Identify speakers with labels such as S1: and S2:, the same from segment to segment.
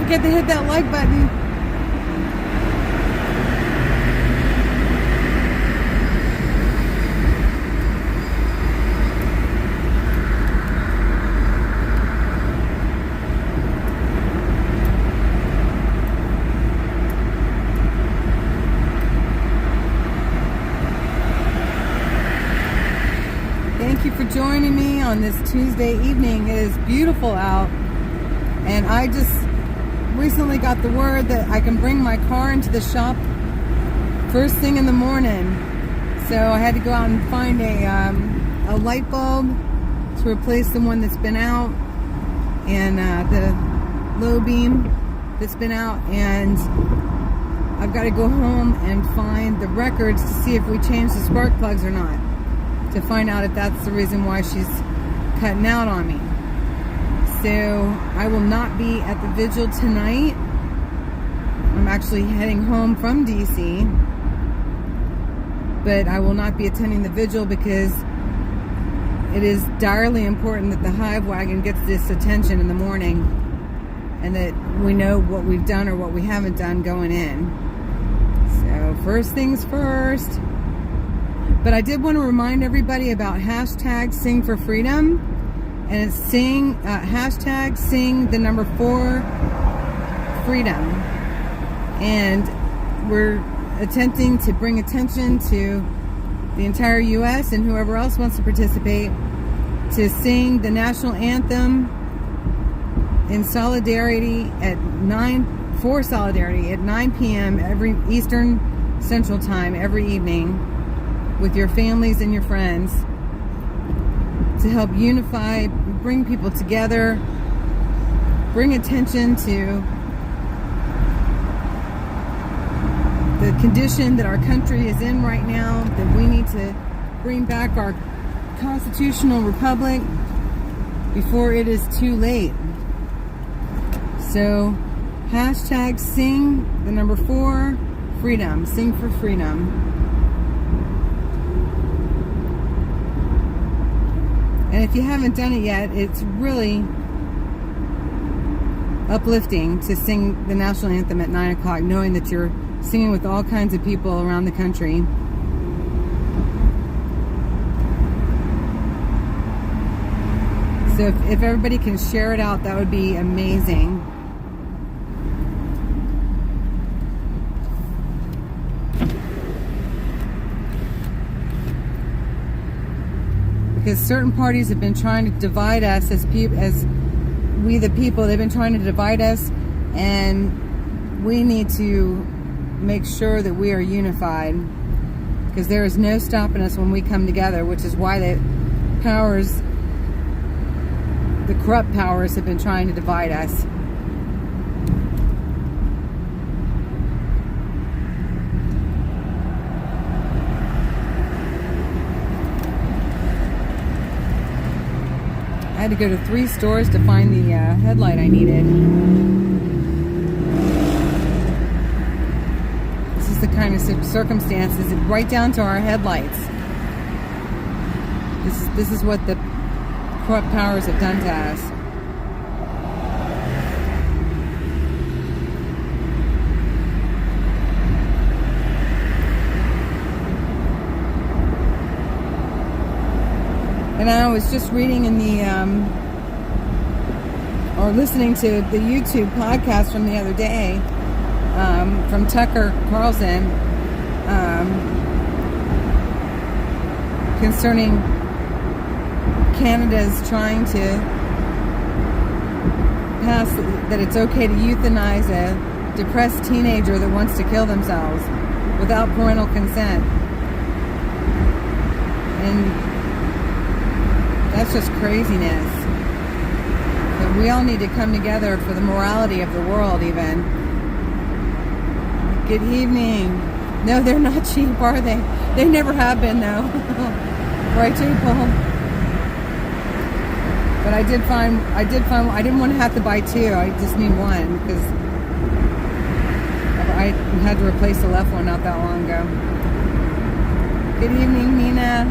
S1: forget to hit that like button. Thank you for joining me on this Tuesday evening. It is beautiful out, and I just recently got the word that I can bring my car into the shop first thing in the morning. So I had to go out and find a light bulb to replace the one that's been out, and the low beam that's been out, and I've got to go home and find the records to see if we changed the spark plugs or not, to find out if that's the reason why she's cutting out on me. So I will not be at the Vigil tonight. I'm actually heading home from DC, but I will not be attending the Vigil because it is direly important that the Hive Wagon gets this attention in the morning, and that we know what we've done or what we haven't done going in. So first things first. But I did want to remind everybody about hashtag Sing for Freedom, and it's hashtag Sing the number 4 freedom. And we're attempting to bring attention to the entire U.S. and whoever else wants to participate to sing the national anthem in solidarity at 9 p.m. every Eastern Central Time every evening, with your families and your friends, to help unify, bring people together, bring attention to the condition that our country is in right now, that we need to bring back our constitutional republic before it is too late. So hashtag Sing the number 4 freedom. Sing for freedom. And if you haven't done it yet, it's really uplifting to sing the national anthem at 9 o'clock, knowing that you're singing with all kinds of people around the country. So if everybody can share it out, that would be amazing. Because certain parties have been trying to divide us as we the people. They've been trying to divide us, and we need to make sure that we are unified, because there is no stopping us when we come together, which is why the corrupt powers have been trying to divide us. I had to go to 3 stores to find the headlight I needed. This is the kind of circumstances, right down to our headlights. This is what the corrupt powers have done to us. And I was just reading in or listening to the YouTube podcast from the other day, from Tucker Carlson, concerning Canada's trying to pass that it's okay to euthanize a depressed teenager that wants to kill themselves without parental consent. And that's just craziness. But we all need to come together for the morality of the world, even. Good evening. No, they're not cheap, are they? They never have been, though. Right, J-Paul? But I didn't want to have to buy 2. I just need 1, because I had to replace the left one not that long ago. Good evening, Nina.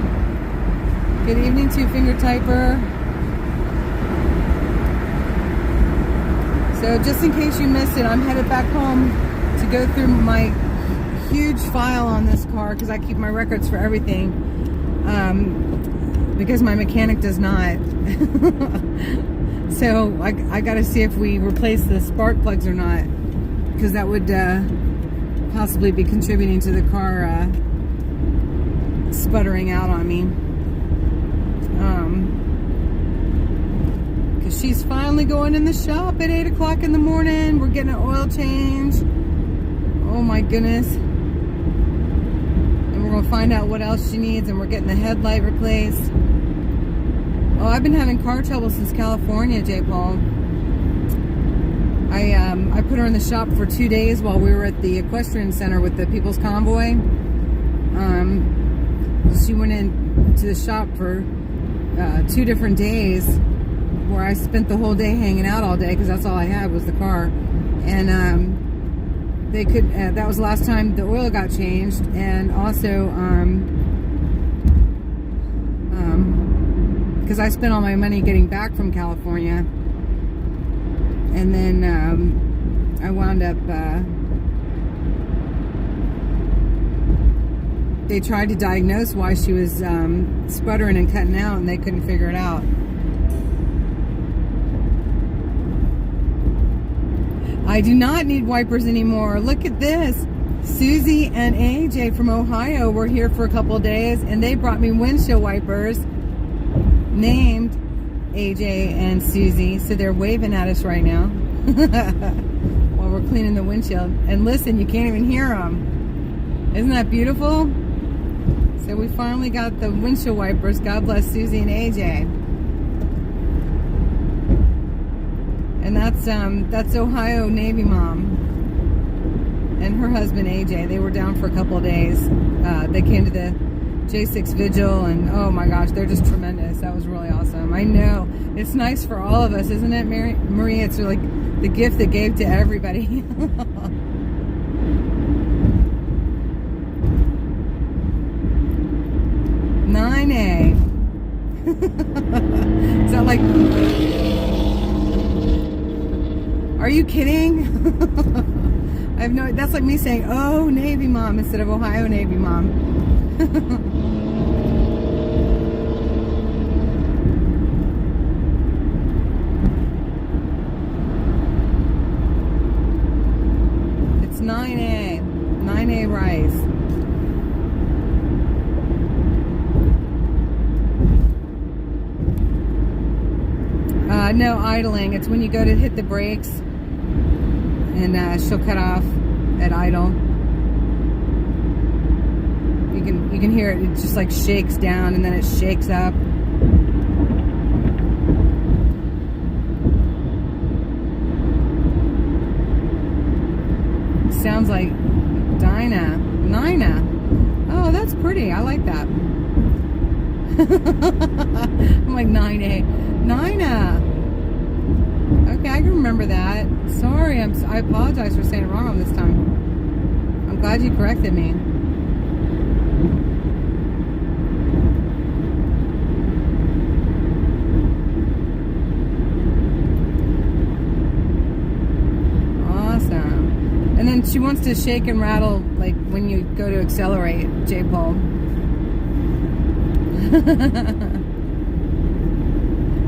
S1: Good evening, 2-Finger Typer. So just in case you missed it, I'm headed back home to go through my huge file on this car because I keep my records for everything, because my mechanic does not. So I got to see if we replace the spark plugs or not, because that would possibly be contributing to the car sputtering out on me. Because she's finally going in the shop at 8 o'clock in the morning. We're getting an oil change. Oh my goodness. And we're going to find out what else she needs, and we're getting the headlight replaced. Oh, I've been having car trouble since California, J. Paul. I put her in the shop for 2 days while we were at the equestrian center with the People's Convoy. She went into the shop for 2 different days, where I spent the whole day hanging out all day because that's all I had was the car. And they could. That was the last time the oil got changed, and also because I spent all my money getting back from California, and then I wound up. They tried to diagnose why she was sputtering and cutting out, and they couldn't figure it out. I do not need wipers anymore. Look at this. Susie and AJ from Ohio were here for a couple of days, and they brought me windshield wipers named AJ and Susie. So they're waving at us right now while we're cleaning the windshield. And listen, you can't even hear them. Isn't that beautiful? So we finally got the windshield wipers. God bless Susie and AJ. And that's Ohio Navy Mom and her husband AJ. They were down for a couple of days. They came to the J6 Vigil, and oh my gosh, they're just tremendous. That was really awesome. I know it's nice for all of us, isn't it, Marie? It's like the gift that gave to everybody. 9A. Is that like... Are you kidding? I have no... That's like me saying, oh, Navy Mom, instead of Ohio Navy Mom. It's 9A. 9A rice. No idling. It's when you go to hit the brakes and she'll cut off at idle. You can hear it. It just like shakes down and then it shakes up. Sounds like Dinah. Nina. Oh, that's pretty. I like that. I'm like 9A. Nina. Okay, I can remember that. Sorry, I apologize for saying it wrong this time. I'm glad you corrected me. Awesome. And then she wants to shake and rattle like when you go to accelerate, J. Paul.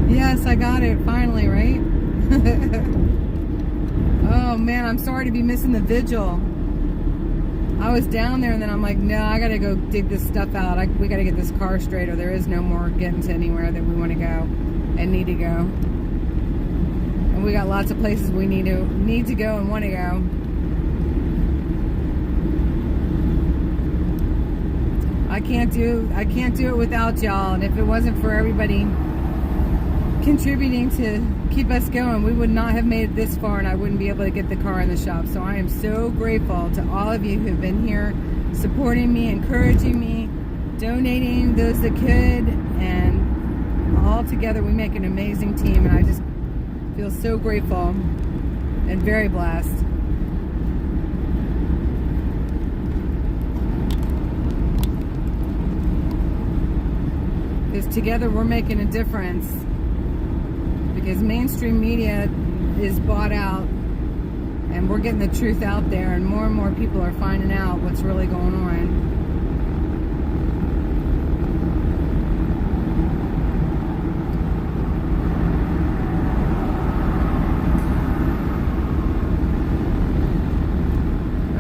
S1: Yes, I got it finally, right? Oh man, I'm sorry to be missing the vigil. I was down there and then I'm like, no, I gotta go dig this stuff out. We gotta get this car straight, or there is no more getting to anywhere that we want to go and need to go. And we got lots of places we need to go and want to go. I can't do it without y'all, and if it wasn't for everybody contributing to keep us going, we would not have made it this far, and I wouldn't be able to get the car in the shop. So I am so grateful to all of you who've been here supporting me, encouraging me, donating those that could, and all together we make an amazing team, and I just feel so grateful and very blessed. Because together we're making a difference. Because mainstream media is bought out, and we're getting the truth out there, and more people are finding out what's really going on.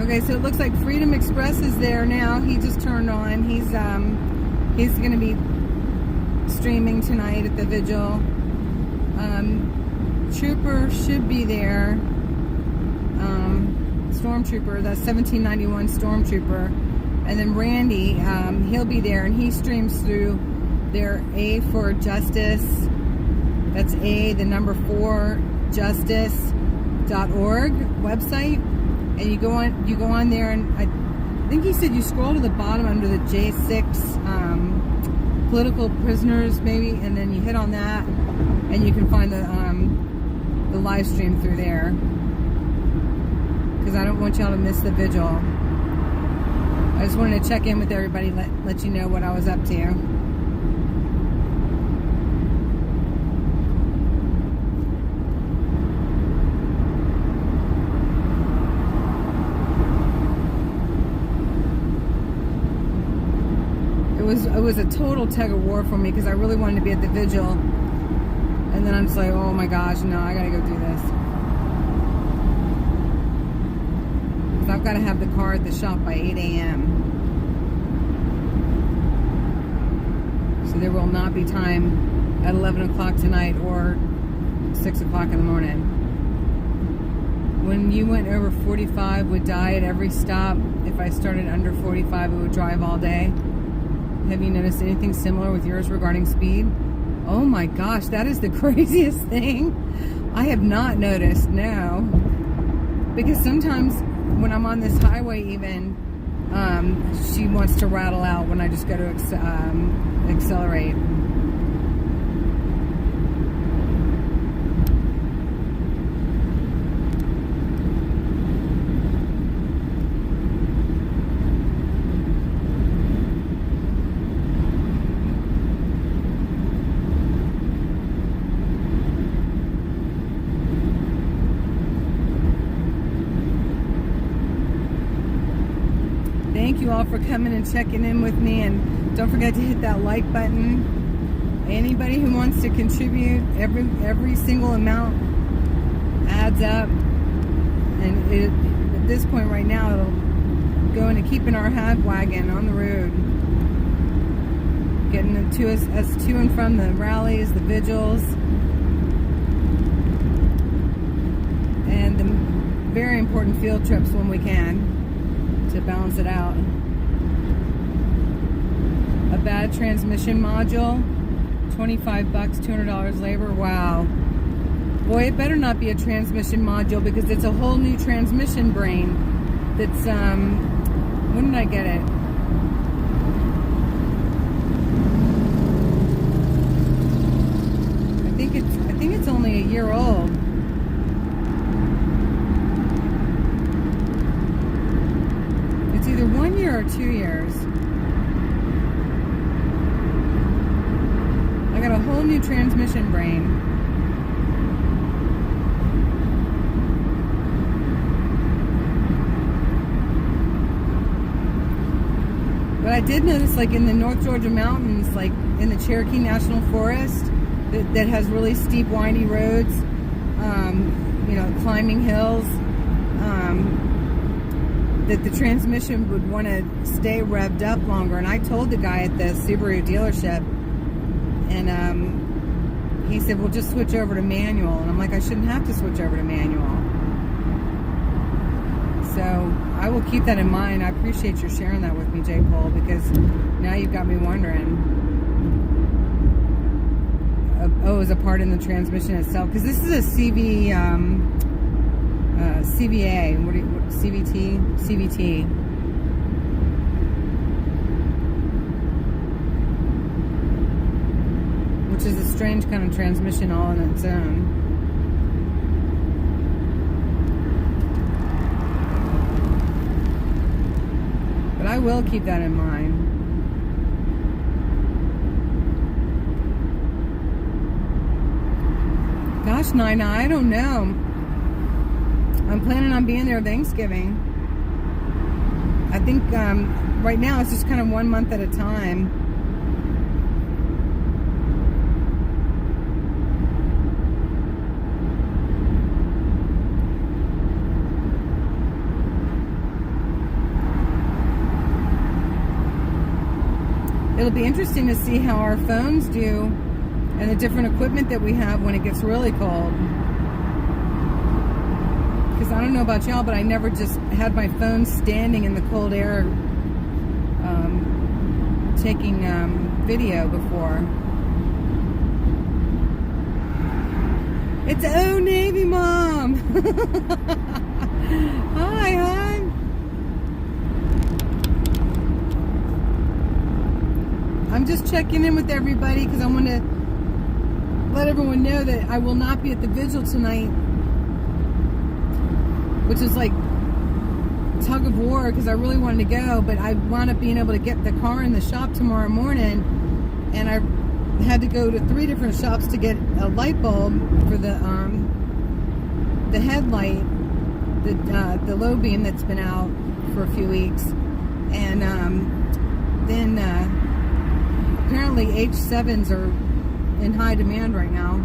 S1: Okay, so it looks like Freedom Express is there now. He just turned on. He's going to be streaming tonight at the Vigil. Trooper should be there. Stormtrooper, that's 1791 Stormtrooper. And then Randy, he'll be there, and he streams through their A for Justice. That's A, the number 4, justice.org website. And you go on there, and I think he said you scroll to the bottom under the J6 political prisoners, maybe, and then you hit on that, and you can find the live stream through there. Because I don't want y'all to miss the Vigil. I just wanted to check in with everybody, let you know what I was up to. It was a total tug of war for me because I really wanted to be at the Vigil, and then I'm just like, oh my gosh, no, I gotta go do this. Because I've got to have the car at the shop by 8 a.m. So there will not be time at 11 o'clock tonight or 6 o'clock in the morning. When you went over 45, would die at every stop. If I started under 45, it would drive all day. Have you noticed anything similar with yours regarding speed? Oh my gosh, that is the craziest thing. I have not noticed, no. Because sometimes when I'm on this highway even, she wants to rattle out when I just go to accelerate. Thank you all for coming and checking in with me, and don't forget to hit that like button. Anybody who wants to contribute, every single amount adds up, and at this point right now it'll go into keeping our Hive Wagon on the road, getting us to and from the rallies, the vigils, and the very important field trips when we can, to balance it out. A bad transmission module, $25, $200 labor. Wow. Boy, it better not be a transmission module, because it's a whole new transmission brain that's, when did I get it? I think it's only a year old. It's either 1 year or 2 years. I got a whole new transmission brain. But I did notice, like in the North Georgia mountains, like in the Cherokee National Forest, that has really steep, windy roads, climbing hills, that the transmission would want to stay revved up longer. And I told the guy at the Subaru dealership, and he said, well, just switch over to manual. And I'm like, I shouldn't have to switch over to manual. So I will keep that in mind. I appreciate you sharing that with me, J. Paul, because now you've got me wondering. Is a part in the transmission itself, because this is a CVA. CVT. Which is a strange kind of transmission all on its own. But I will keep that in mind. Gosh, Nina, I don't know. I'm planning on being there Thanksgiving. I think right now it's just kind of 1 month at a time. It'll be interesting to see how our phones do and the different equipment that we have when it gets really cold. Because I don't know about y'all, but I never just had my phone standing in the cold air taking video before. It's Old Navy Mom! Hi, hon! I'm just checking in with everybody because I want to let everyone know that I will not be at the Vigil tonight, which is like tug of war because I really wanted to go, but I wound up being able to get the car in the shop tomorrow morning, and I had to go to 3 different shops to get a light bulb for the headlight, the low beam that's been out for a few weeks, and then apparently H7s are in high demand right now,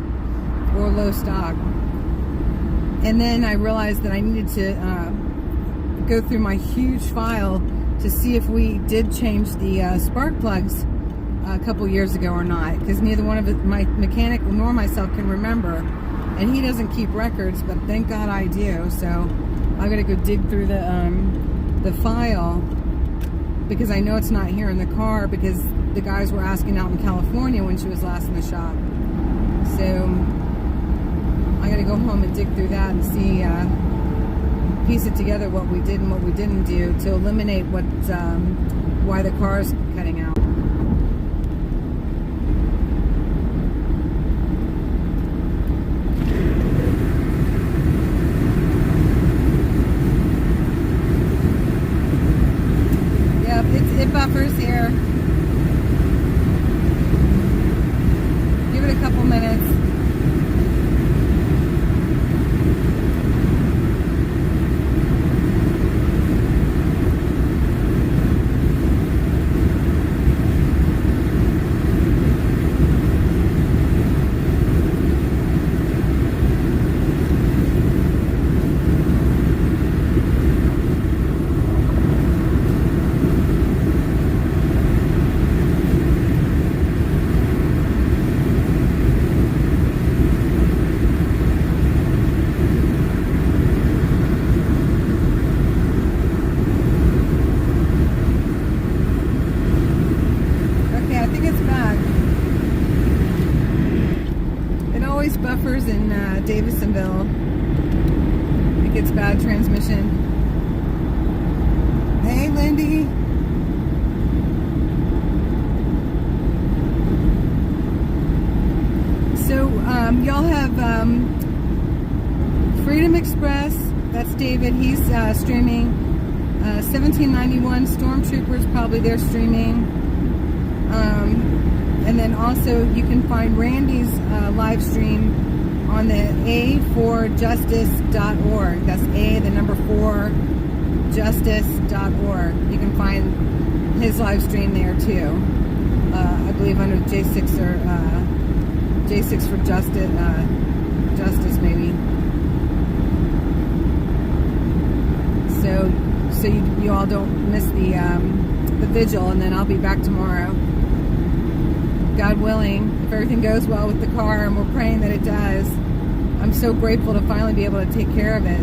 S1: or low stock. And then I realized that I needed to go through my huge file to see if we did change the spark plugs a couple years ago or not, because neither one of my mechanic nor myself can remember, and he doesn't keep records, but thank God I do. So I gotta go dig through the file, because I know it's not here in the car, because the guys were asking out in California when she was last in the shop. So I gotta go home and dig through that and see, piece it together, what we did and what we didn't do to eliminate why the car's cutting out. Yep, it buffers here. Give it a couple minutes. Buffers in Davisonville. It gets bad transmission. Hey, Lindy. So y'all have Freedom Express. That's David. He's streaming. 1791 Stormtroopers, probably they're streaming. And then also you can find Randy's live stream on the a4justice.org. That's justice.org. You can find his live stream there too. I believe under J6 or J6 for Justice maybe. So you all don't miss the Vigil, and then I'll be back tomorrow. God willing, if everything goes well with the car, and we're praying that it does. I'm so grateful to finally be able to take care of it.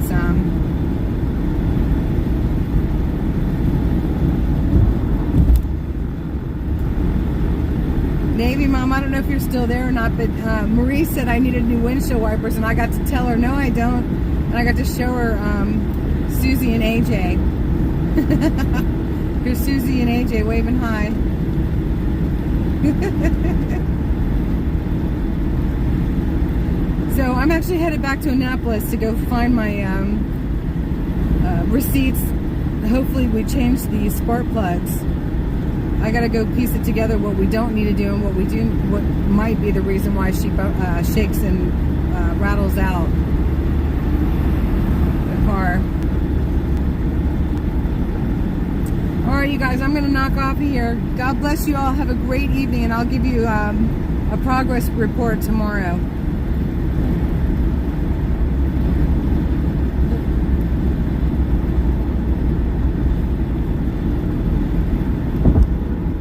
S1: Navy Mom, I don't know if you're still there or not, but Marie said I needed new windshield wipers, and I got to tell her, no, I don't. And I got to show her Susie and AJ. Here's Susie and AJ waving hi. So I'm actually headed back to Annapolis to go find my receipts. Hopefully we change the spark plugs. I gotta go piece it together, what we don't need to do and what we do, what might be the reason why she shakes and rattles out the car. are. All right, you guys, I'm going to knock off here. God bless you all. Have a great evening, and I'll give you a progress report tomorrow.